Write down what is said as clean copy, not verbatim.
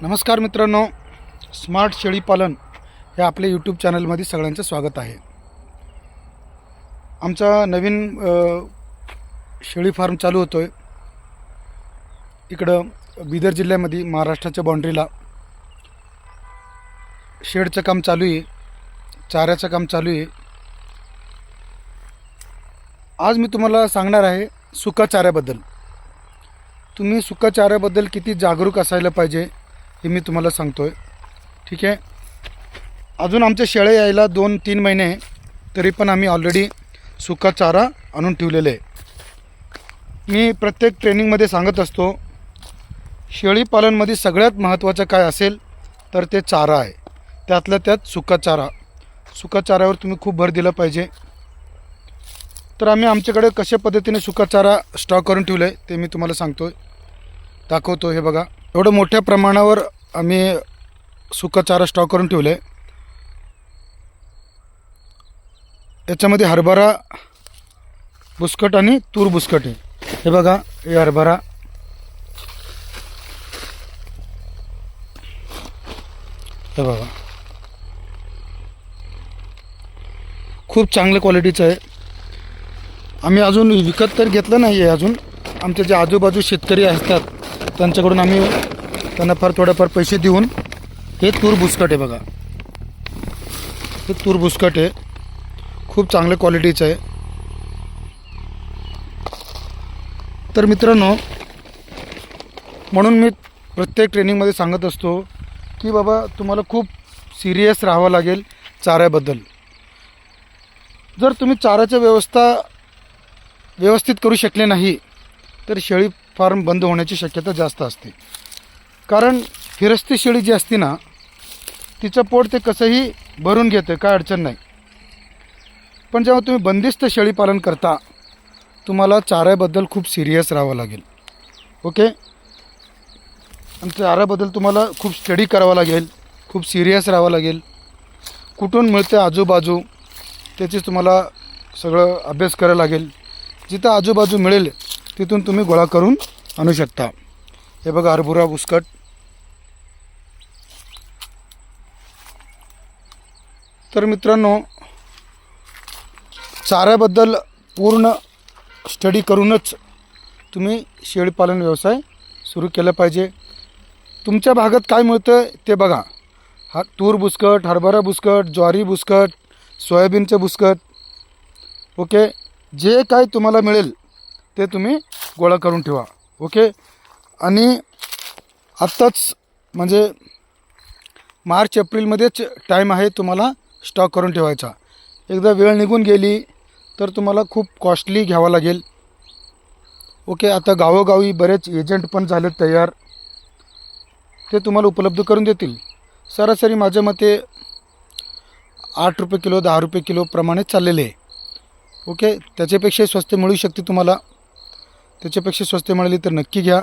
नमस्कार मित्रांनो, स्मार्ट शेळी पालन हे आपल्या यूट्यूब चॅनलमध्ये सगळ्यांचं स्वागत आहे। आमचा नवीन शेळी फार्म चालू होतो आहे इकडं बिदर जिल्ह्यामध्ये, महाराष्ट्राच्या बाउंड्रीला। शेडचं काम चालू आहे, चाऱ्याचं काम चालू आहे। आज मी तुम्हाला सांगणार आहे सुका चाऱ्याबद्दल। तुम्ही सुका चाऱ्याबद्दल किती जागरूक असायला पाहिजे हे मी तुम्हाला सांगतोय, ठीक आहे। अजून आमचे शेळे यायला 2-3 महिने, तरी पण आम्ही ऑलरेडी सुका चारा आणून ठेवलेले आहे। मी प्रत्येक ट्रेनिंगमध्ये सांगत असतो, शेळी पालनमध्ये सगळ्यात महत्त्वाचं काय असेल तर ते चारा आहे, त्यातल्या त्यात सुका चारा। सुका चाऱ्यावर तुम्ही खूप भर दिला पाहिजे। तर आम्ही आमच्याकडे कशा पद्धतीने सुका चारा स्टॉक करून ठेवलं आहे ते मी तुम्हाला सांगतोय, दाखवतो। हे बघा, एवढं मोठ्या प्रमाणावर आम्ही सुका चारा स्टॉक करून ठेवलं आहे। याच्यामध्ये हरभरा बुसकट आणि तूर बुसकट आहे। हे बघा, हे हरभरा, हे बघा, खूप चांगल्या क्वालिटीचं आहे। आम्ही अजून विकत तर घेतलं नाही आहे। अजून आमचे जे आजूबाजू शेतकरी असतात त्यांच्याकडून आम्ही त्यांना फार थोडेफार पैसे देऊन हे तूर बुसकट आहे। बघा, हे तूर बुसकट आहे, खूप चांगल्या क्वालिटीचं आहे। तर मित्रांनो, म्हणून मी प्रत्येक ट्रेनिंगमध्ये सांगत असतो की बाबा तुम्हाला खूप सिरियस राहावं लागेल चाऱ्याबद्दल। जर तुम्ही चाऱ्याची व्यवस्थित करू शकले नाही तर शेळी फार्म बंद होण्याची शक्यता जास्त असते। कारण फिरस्ती शेळी जी असते ना, तिचं पोट ते कसंही भरून घेतं, काय अडचण नाही। पण जेव्हा तुम्ही बंदिस्त शेळी पालन करता, तुम्हाला चाऱ्याबद्दल खूप सिरियस राहावं लागेल, ओके। आणि चाऱ्याबद्दल तुम्हाला खूप स्टडी करावं लागेल, खूप सिरियस राहावं लागेल। कुठून मिळते आजूबाजू त्याची तुम्हाला सगळं अभ्यास करायला लागेल। जिथं आजूबाजू मिळेल तिथून तुम्ही गोळा करून आणू शकता। हे बघा, हरभरा बुसकट। तर मित्रांनो, चाऱ्याबद्दल पूर्ण स्टडी करूनच तुम्ही शेळीपालन व्यवसाय सुरू केला पाहिजे। तुमच्या भागात काय मिळतं ते बघा। तूर बुसकट, हरभरा बुसकट, ज्वारी बुसकट, सोयाबीनचे बुसकट, ओके। जे काय तुम्हाला मिळेल ते तुम्ही गोळा करून ठेवा, ओके। आणि आत्ताच म्हणजे मार्च एप्रिलमध्येच टाईम आहे तुम्हाला स्टॉक करून ठेवायचा। एकदा वेळ निघून गेली तर तुम्हाला खूप कॉस्टली घ्यावं लागेल, ओके। आता गावोगावी बरेच एजंट पण झालेत तयार, ते तुम्हाला उपलब्ध करून देतील। सरासरी माझ्या मते 8 रुपये किलो, 10 रुपये किलो प्रमाणे चाललेले आहे, ओके। त्याच्यापेक्षा स्वस्त मिळू शकते तुम्हाला। त्याच्यापेक्षा स्वस्त मिळाली तर नक्की घ्या।